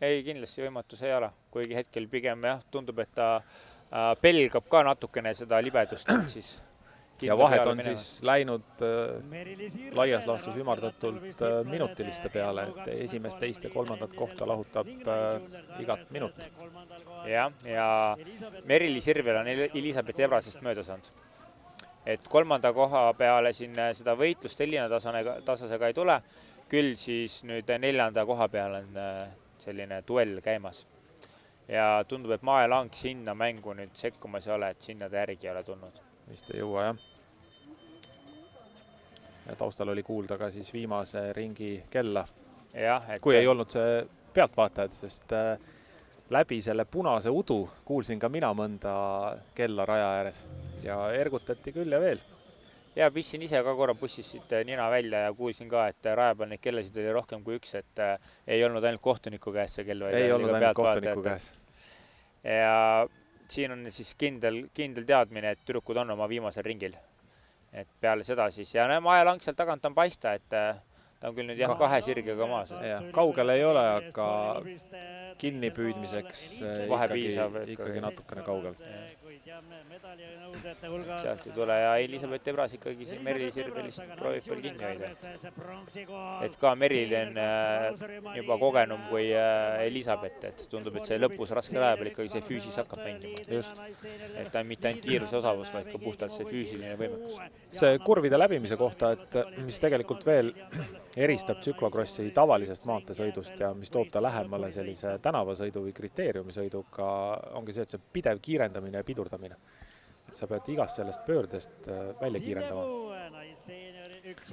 Ei, kindlasti võimatu see ei ole. Kuigi hetkel pigem tundub, et ta pelgab ka natukene seda libedust, et siis ja vahed on siis läinud laias laastus ümardatult minutiliste peale, et esimest, teist ja kolmandat kohta lahutab igat minut. Ja Meri-Liis Irvel on Elisabeth Ebrasest mööda saanud. Et kolmanda koha peale siin seda võitlust Elina tasasega ei tule, küll siis nüüd 4. koha peale on selline duell käimas. Ja tundub, et Maelang sinna mängu nüüd sekkumas ei ole, et sinna ta järgi ei ole tulnud. Vist ei jõua, jah. Ja taustal oli kuulda ka siis viimase ringi kella. Kui ei olnud see pealtvaatajad, sest läbi selle punase udu kuulsin ka mina mõnda kella raja ääres ja ergutati küll ja veel. Ja pissin ise ka korra bussist siit nina välja ja kuulsin ka, et raja peal neid kellasid oli rohkem kui üks, et ei olnud ainult kohtuniku käes see kell. Ei olnud ainult kohtuniku käes. Ja siin on siis kindel teadmine, et tüdrukud on oma viimasel ringil. Et peale seda siis, ja Maelang seal tagant on paista, et ta on küll nüüd 2 sirgega maas. Kaugel ei ole, aga kinnipüüdmiseks ikkagi natukene kaugel. sealt ei tule ja Elisabeth Ebras ikkagi siin Merili Sirve lihtsalt proovib veel kinni hoida. Et ka Merili on juba kogenum kui Elisabeth, et tundub, et see lõpus raskel ajal ikkagi see füüsis hakkab mängima. Just. Et ta on mitte ainult kiiruse osavus, vaid ka puhtalt see füüsiline võimekus. See kurvide läbimise kohta, et mis tegelikult veel eristab tsüklokrossi tavalisest maanteesõidust ja mis toob ta lähemale sellise tänavasõidu või kriteeriumisõiduga, ongi see, et see pidev kiirendamine ja pidurdamine. Et sa pead igast sellest pöördest välja kiirendama.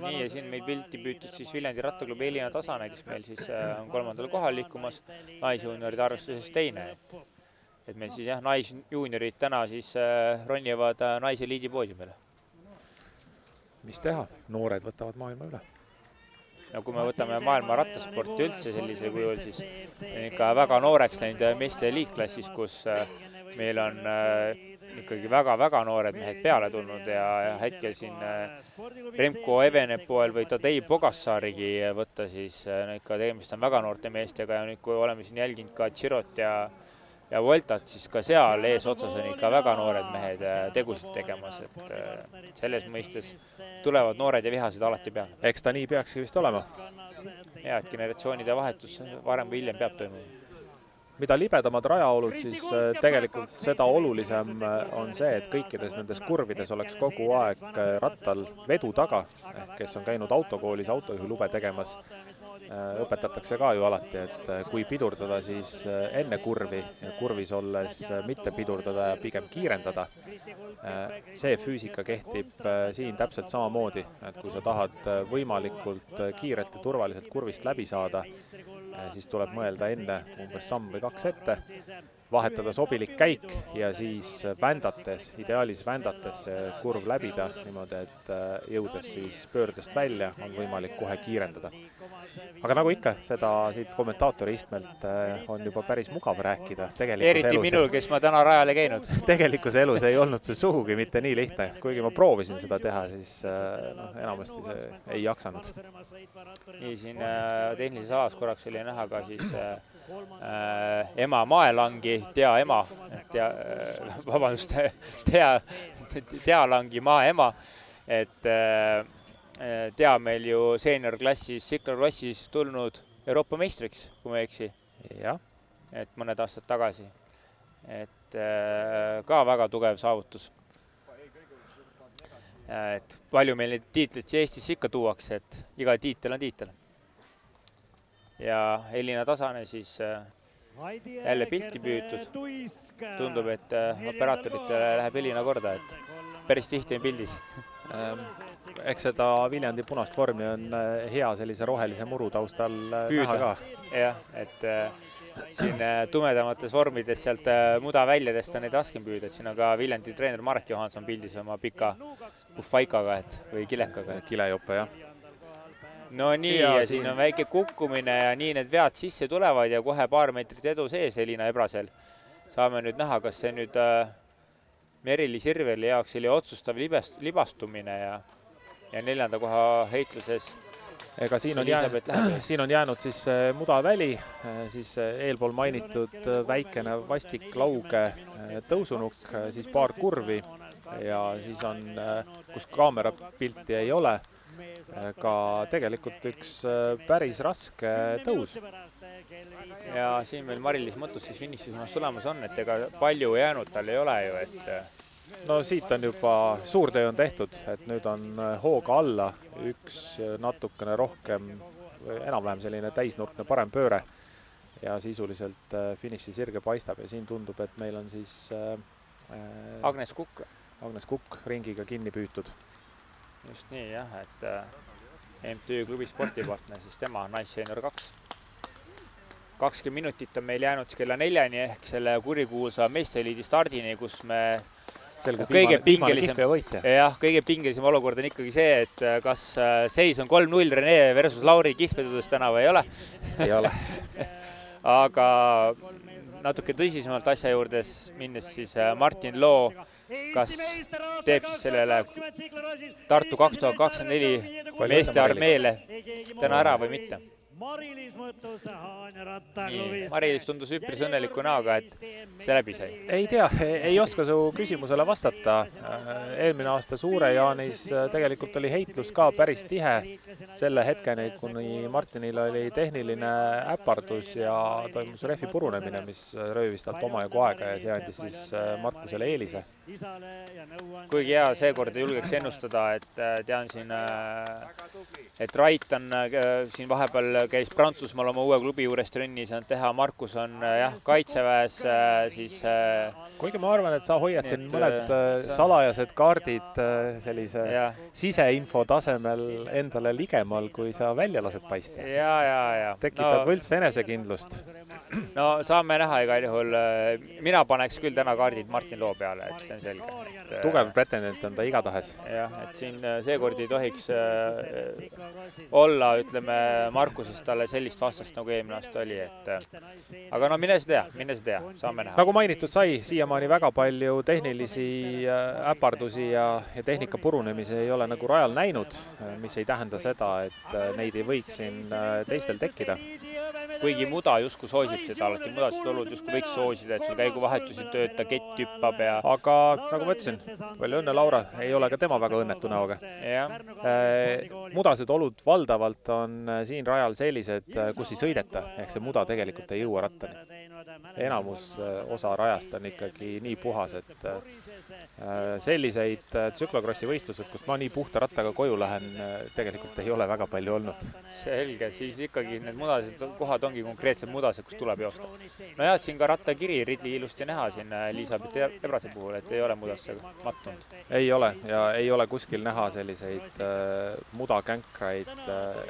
Nii, ja siin meil pilti püütud siis Viljandi rattaklubi Elina Tasane, kes meil siis on 3. kohal liikumas, naisjuunioride arvestuses teine. Et meil siis jah, naisjuuniorid täna siis ronivad naiseliidi poodiumile. Mis teha? Noored võtavad maailma üle. No kui me võtame maailma rattasporti üldse sellise kujul, siis on ikka väga nooreks läinud meeste liitklassis, kus meil on ikkagi väga-väga noored mehed peale tulnud ja hetkel siin Remko Evenepoel või Tadej Pogassaarigi võtta, siis ikka tegemist on väga noorte meestega ja nüüd, kui oleme siin jälginud ka Girot ja Voltat, siis ka seal eesotsas on ikka väga noored mehed tegusid tegemas, et selles mõistes tulevad noored ja vihased alati peale. Eks ta nii peakski vist olema. Ja, et generatsioonide vahetus varem või hiljem peab toimuma. Mida libedamad rajaolud, siis tegelikult seda olulisem on see, et kõikides nendes kurvides oleks kogu aeg rattal vedu taga, kes on käinud autokoolis autojuhilube tegemas. Õpetatakse ka ju alati, et kui pidurdada, siis enne kurvi ja kurvis olles mitte pidurdada ja pigem kiirendada. See füüsika kehtib siin täpselt samamoodi, et kui sa tahad võimalikult kiirelt ja turvaliselt kurvist läbi saada, siis tuleb mõelda enne umbes samm või 2 ette, vahetada sobilik käik ja siis vändates, ideaalis vändates kurv läbida niimoodi, et jõudes siis pöördest välja on võimalik kohe kiirendada. Aga nagu ikka, seda siit kommentaatori istmelt on juba päris mugav rääkida. Eriti minul, kes ma täna rajale käinud. Tegelikus elus ei olnud see suhugi mitte nii lihtne. Kuigi ma proovisin seda teha, siis enamasti see ei jaksanud. Nii, siin tehnilises alas korraks oli näha ka siis ema Maelangi, tea ema, tealangi maa ema, et tea meil ju seeniorklassis Cyclocrossis tulnud Euroopa meistriks, kui ma eksi. Jah. Et mõned aastad tagasi. Et ka väga tugev saavutus. Et palju meil neid tiitlit Eestis ikka tuuakse, et iga tiitel on tiitel. Ja Elina Tasane siis jälle pilti püütud. Tundub, et operaatoritele läheb Elina korda, et päris tihti on pildis. Eks seda Viljandi punast vormi on hea sellise rohelise muru taustal näha ka. Jah, et siin tumedamates vormides sealt muda väljadest on neid raskem püüda. Siin on ka Viljandi treener Maret Johanson pildis oma pika puhvaikaga või kilekaga. Kilejope, jah. No nii, ja siin on väike kukkumine ja nii need vead sisse tulevad ja kohe paar meetrit edu sees Elina Ebrasel. Saame nüüd näha, kas see nüüd Merili Sirveli jaoks oli otsustav libastumine ja 4. koha heitluses. Ega siin on jäänud siis mudaväli, siis eelpool mainitud väikene vastik lauge tõusunukk, siis paar kurvi ja siis on, kus kaamera pilti ei ole, ka tegelikult üks päris raske tõus. Ja siin meil Mari-Liis Mõttus siis finišisuunas tulemas on, et ega palju jäänud tal ei ole ju, et no siit on juba suurtöö on tehtud, et nüüd on hooga alla üks natukene rohkem, enam-vähem selline täisnurkne parem pööre ja sisuliselt finiši sirge paistab ja siin tundub, et meil on siis Agnes Kukk ringiga kinni püütud. Just nii jah, et MTÜ klubi sportipartner, siis tema naisseenor 2. 20 minutit on meil jäänud kella 4-ni ehk selle kurikuulsa meesteliidi stardini, kus me kõige pingelisem olukord on ikkagi see, et kas seis on 3-0 Rene versus Lauri Kihtvedudes täna või ei ole. Ei ole. Aga natuke tõsisemalt asja juurde minnes siis Martin Loo, kas teeb siis sellele Tartu 2024 meeste armeele täna ära või mitte? Mari-Liis mõtlus Haanja Nii, rattaklubist. Mari-Liis tundus üpris õnneliku näoga, et see läbi sai. Ei tea, ei oska su küsimusele vastata. Eelmine aasta Suure Jaanis tegelikult oli heitlus ka päris tihe selle hetkeni, kuni Martinil oli tehniline äpardus ja toimus refi purunemine, mis röövis talt omajagu aega ja see andis siis Markusele eelise. Kuigi hea, seekord julgeks ennustada, et tean siin, et Rait on siin vahepeal käis Prantsusmaal oma uue klubi juures trenni saanud teha, Markus on jah, kaitseväes, siis kuigi ma arvan, et sa hoiad siin mõned salajased kaardid sellise siseinfo tasemel endale ligemal, kui sa välja lased paista. Ja. Tekitad võlts enesekindlust. No saame näha igal juhul. Mina paneks küll täna kaardid Martin Loo peale, et see on selge. Tugev pretendent on ta igatahes. Jah, et siin seekord ei tohiks olla, ütleme, Markusest talle sellist vastast, nagu eelmine aasta oli. Aga no mine see tea, saame näha. Nagu mainitud sai, siiamaani väga palju tehnilisi äpardusi ja tehnika purunemisi ei ole nagu rajal näinud, mis ei tähenda seda, et neid ei võiks siin teistel tekkida. Kuigi muda justkui soosib seda alati, mudased olud justkui võiks soosida, et sul käiguvahetusi tööta, kett hüppab ja... Aga nagu ma ütlesin, palju õnne, Laura, ei ole ka tema väga õnnetu näoga. Mudased olud valdavalt on siin rajal sellised, kus ei sõideta, ehk see muda tegelikult ei jõua rattani. Enamus osa rajast on ikkagi nii puhas, et selliseid tsüklokrossi võistlused, kus ma nii puhta rattaga koju lähen, tegelikult ei ole väga palju olnud. Selge, siis ikkagi need mudased kohad ongi konkreetsed mudased, kus tuleb joosta. No jah, siin ka rattakiri Ridli ilusti näha siin Elisabeth Ebrase puhul, et ei ole mudasse mattunud. Ei ole ja ei ole kuskil näha selliseid mudakänkraid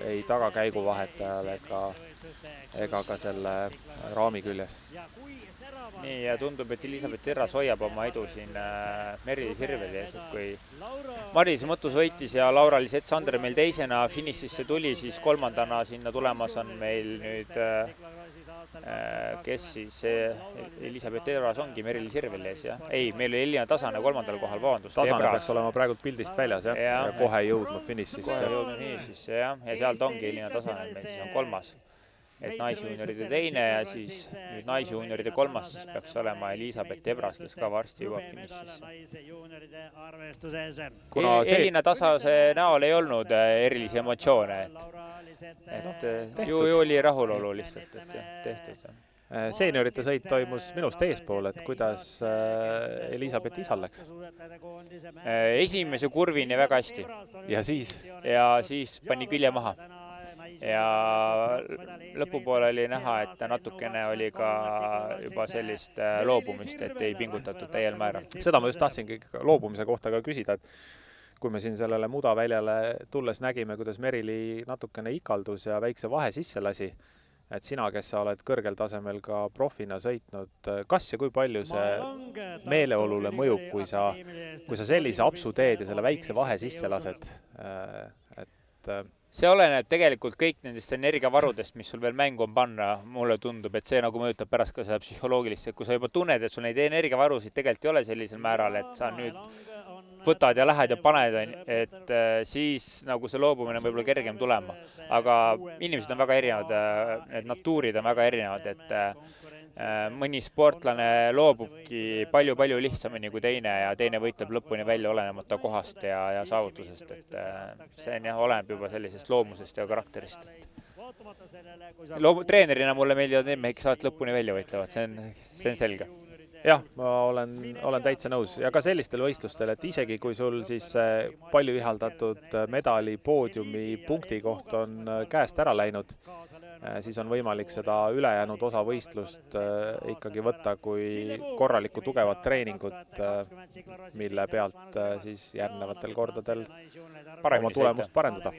ei tagakäiguvahetajal ega ka selle raami küljes. Nii, ja tundub, et Elisabeth Erras hoiab oma edu siin Meri-Liis Irveli ees, et kui Mari-Liis Mõttus võitis ja Laura-Liis Etsander meil teisena finišisse tuli, siis kolmandana sinna tulemas on meil nüüd, kes siis Elisabeth Erras ongi Meri-Liis Irveli ees, jah? Ei, meil oli Elina Tasane kolmandal kohal, vabandust. Tasane peaks olema praegu pildist väljas, jah? Ja kohe jõudnud finišisse. Kohe jõudnud finišisse, jah. Ja sealt ongi Elina Tasane, meil siis on kolmas. Et naisjuunioride teine ja siis nüüd naisjuunioride kolmas siis peaks olema Elisabeth Ebras, kes ka varsti jõuab finississe. Elina Tasase näol ei olnud erilisi emotsioone, et ju oli rahulolu lihtsalt, et tehtud. Seeniorite sõit toimus minust eespool, et kuidas Elisabeth isal läks? Esimese kurvini väga hästi. Ja siis pani külje maha. Ja lõpupoole oli näha, et natukene oli ka juba sellist loobumist, et ei pingutatud täiel määral. Seda ma just tahtsingi loobumise kohta ka küsida, et kui me siin sellele mudaväljale tulles nägime, kuidas Merili natukene ikaldus ja väikse vahe sisse lasi, et sina, kes sa oled kõrgel tasemel ka profina sõitnud, kas ja kui palju see meeleolule mõjub, kui sa sellise apsu teed ja selle väikse vahe sisse lased, et see oleneb tegelikult kõik nendest energiavarudest, mis sul veel mängu on panna. Mulle tundub, et see nagu mõjutab pärast ka seda psühholoogilist, et kui sa juba tunned, et sul neid energiavarusid tegelikult ei ole sellisel määral, et sa nüüd võtad ja lähed ja paned, et siis nagu see loobumine võib-olla kergem tulema. Aga inimesed on väga erinevad, need natuurid on väga erinevad, et mõni sportlane loobubki palju-palju lihtsamini kui teine ja teine võitleb lõpuni välja olenemata kohast ja saavutusest, et see on jah, oleneb juba sellisest loomusest ja karakterist. Treenerina mulle meeldivad need mehed, kes alati lõpuni välja võitlevad, see on selge. Jah, ma olen täitsa nõus ja ka sellistel võistlustel, et isegi kui sul siis palju ihaldatud medali, poodiumi, punkti koht on käest ära läinud, siis on võimalik seda ülejäänud osa võistlust ikkagi võtta kui korralikku tugevat treeningut, mille pealt siis järgnevatel kordadel oma tulemust parendada.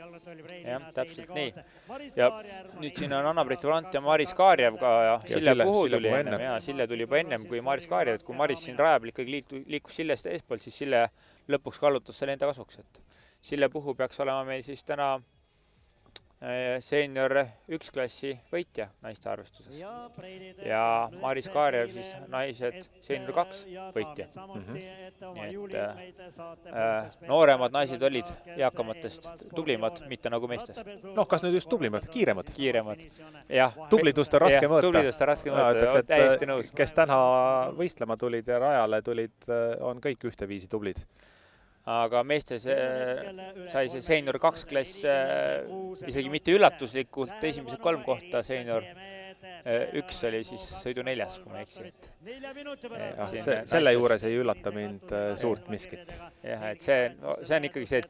Jah, täpselt nii. Ja nüüd siin on Anna-Brit Valant ja Maris Kaarjev ka ja Sille Puhu tuli ennem. Ja Sille tuli juba ennem kui Maris Kaarjev, et kui Maris siin rajab ikkagi liikus Sillest eespoolt, siis Sille lõpuks kallutas selle enda kasuks. Et Sille Puhu peaks olema meil siis täna seenior 1 klassi võitja naiste arvestuses. Ja Maris Kaarjev siis naised seenior 2 võitja. Nii et nooremad naised olid eakamatest tublimad, mitte nagu meestest. Noh, kas nüüd just tublimad, kiiremad? Kiiremad. Jah. Tublidust on raske mõõta. Tublidust on raske mõõta, täiesti nõus. Kes täna võistlema tulid ja rajale tulid, on kõik ühteviisi tublid. Aga meestes sai see seenior 2 klass isegi mitte üllatuslikult esimesed 3 kohta, seenior 1 oli siis sõidu 4, kui ma eksi. Selle juures ei üllata mind suurt miskit. Jah, et see on ikkagi see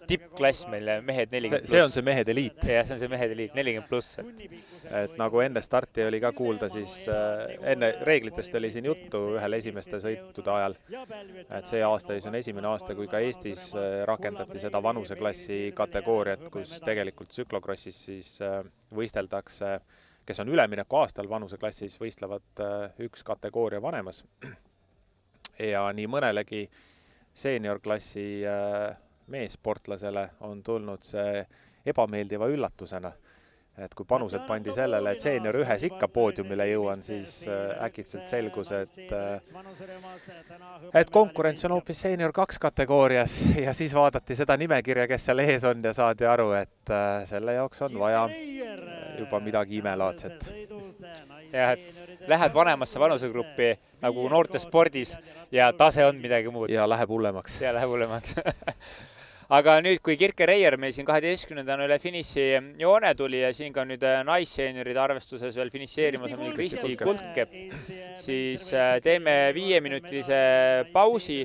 tippklass meil, mehed 40+. See on see mehed eliit. Jah, see on see mehed eliit, 40+. Et nagu enne starti oli ka kuulda, siis enne reeglitest oli siin juttu ühel esimeste sõitude ajal. Et see aasta on esimene aasta, kui ka Eestis rakendati seda vanuseklassi kategooriat, kus tegelikult tsüklokrossis siis võisteldakse, kes on ülemineku aastal vanuseklassis, võistlevad 1 kategooria vanemas. Ja nii mõnelegi seeniorklassi meessportlasele on tulnud see ebameeldiva üllatusena. Et kui panused pandi sellele, et seenior 1 ikka poodiumile jõuan, siis äkitselt selgus, et konkurents on hoopis seenior 2 kategoorias ja siis vaadati seda nimekirja, kes seal ees on ja saadi aru, et selle jaoks on vaja juba midagi imelaadset. Jah, et lähed vanemasse vanusegruppi nagu noorte spordis ja tase on midagi muud. Ja läheb hullemaks. Ja läheb hullemaks. Aga nüüd, kui Kirke Reier meil siin 12. üle finiši joone tuli ja siin ka nüüd naisseenioride arvestuses veel finišeerimas on meil Kristi Kultkepp, siis teeme 5-minutilise pausi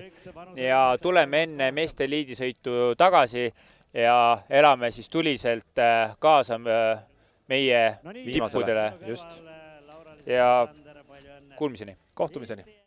ja tuleme enne meeste liidisõitu tagasi ja elame siis tuliselt kaasa meie tippudele. Just. Ja kuulmiseni. Kohtumiseni.